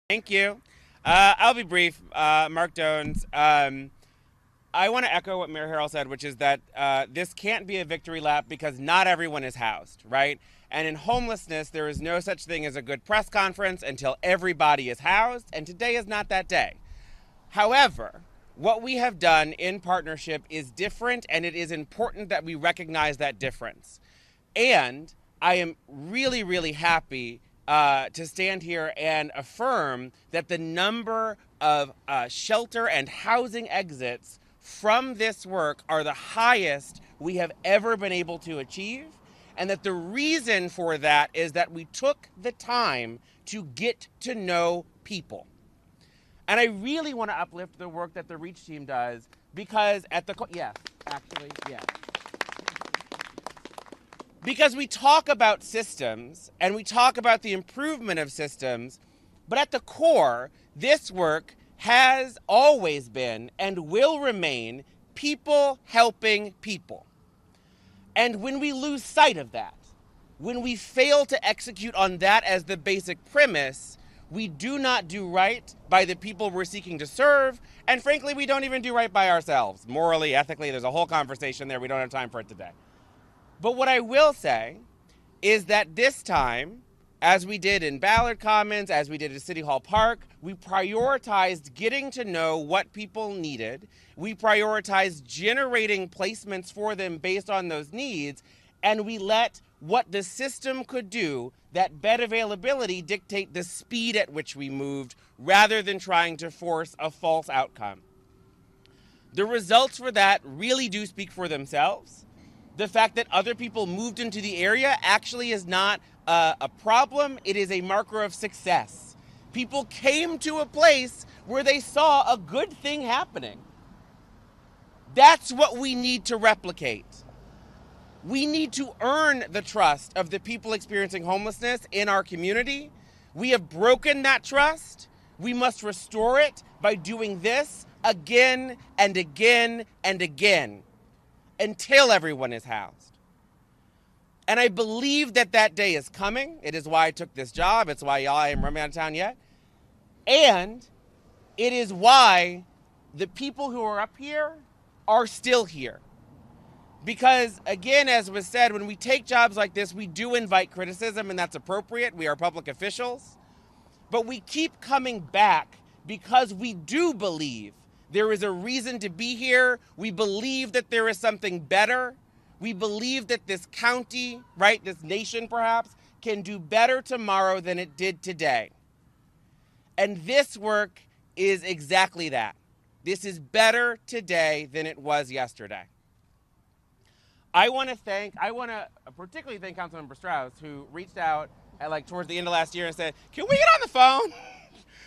Thank you. I'll be brief. Marc Dones. I want to echo what Mayor Harrell said, which is that this can't be a victory lap because not everyone is housed, right? And in homelessness, there is no such thing as a good press conference until everybody is housed, and today is not that day. However, what we have done in partnership is different, and it is important that we recognize that difference. And I am really, really happy to stand here and affirm that the number of shelter and housing exits from this work are the highest we have ever been able to achieve. And that the reason for that is that we took the time to get to know people. And I really want to uplift the work that the REACH team does because because we talk about systems and we talk about the improvement of systems, but at the core, this work has always been and will remain people helping people. And when we lose sight of that, when we fail to execute on that as the basic premise, we do not do right by the people we're seeking to serve, and frankly, we don't even do right by ourselves. Morally, ethically, there's a whole conversation there. We don't have time for it today. But what I will say is that this time, as we did in Ballard Commons, as we did at City Hall Park, we prioritized getting to know what people needed. We prioritized generating placements for them based on those needs, and we let what the system could do, that bed availability, dictate the speed at which we moved rather than trying to force a false outcome. The results for that really do speak for themselves. The fact that other people moved into the area actually is not a problem. It is a marker of success. People came to a place where they saw a good thing happening. That's what we need to replicate. We need to earn the trust of the people experiencing homelessness in our community. We have broken that trust. We must restore it by doing this again and again and again until everyone is housed. And I believe that that day is coming. It is why I took this job. It's why I am running out of town yet. And it is why the people who are up here are still here. Because, again, as was said, when we take jobs like this, we do invite criticism, and that's appropriate. We are public officials. But we keep coming back because we do believe there is a reason to be here. We believe that there is something better. We believe that this county, right, this nation perhaps, can do better tomorrow than it did today. And this work is exactly that. This is better today than it was yesterday. I want to particularly thank Councilmember Strauss, who reached out at towards the end of last year and said, can we get on the phone,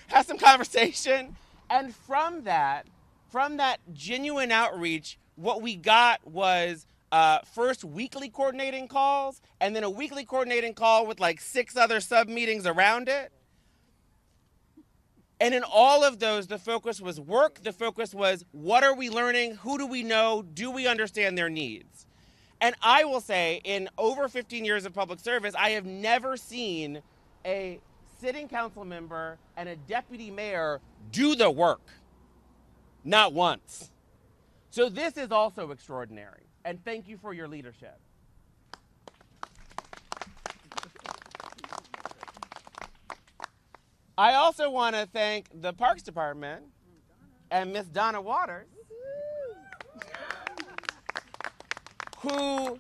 have some conversation? And from that genuine outreach, what we got was first weekly coordinating calls, and then a weekly coordinating call with 6 other sub-meetings around it. And in all of those, the focus was work. The focus was, what are we learning? Who do we know? Do we understand their needs? And I will say, in over 15 years of public service, I have never seen a sitting council member and a deputy mayor do the work. Not once. So this is also extraordinary. And thank you for your leadership. I also want to thank the Parks Department and Miss Donna Waters, who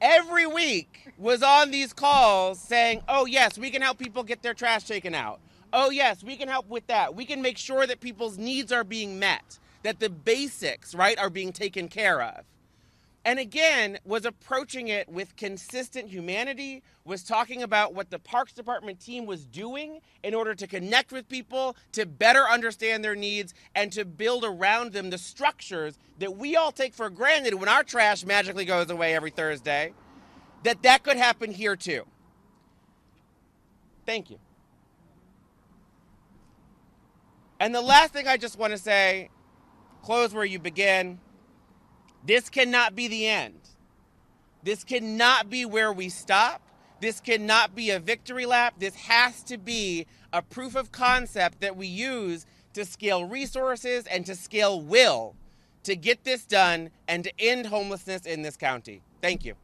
every week was on these calls saying, oh yes, we can help people get their trash taken out. Oh yes, we can help with that. We can make sure that people's needs are being met, that the basics, right, are being taken care of. And again, was approaching it with consistent humanity, was talking about what the Parks Department team was doing in order to connect with people, to better understand their needs, and to build around them the structures that we all take for granted when our trash magically goes away every Thursday, that could happen here too. Thank you. And the last thing I just want to say, close where you begin. This cannot be the end. This cannot be where we stop. This cannot be a victory lap. This has to be a proof of concept that we use to scale resources and to scale will to get this done and to end homelessness in this county. Thank you.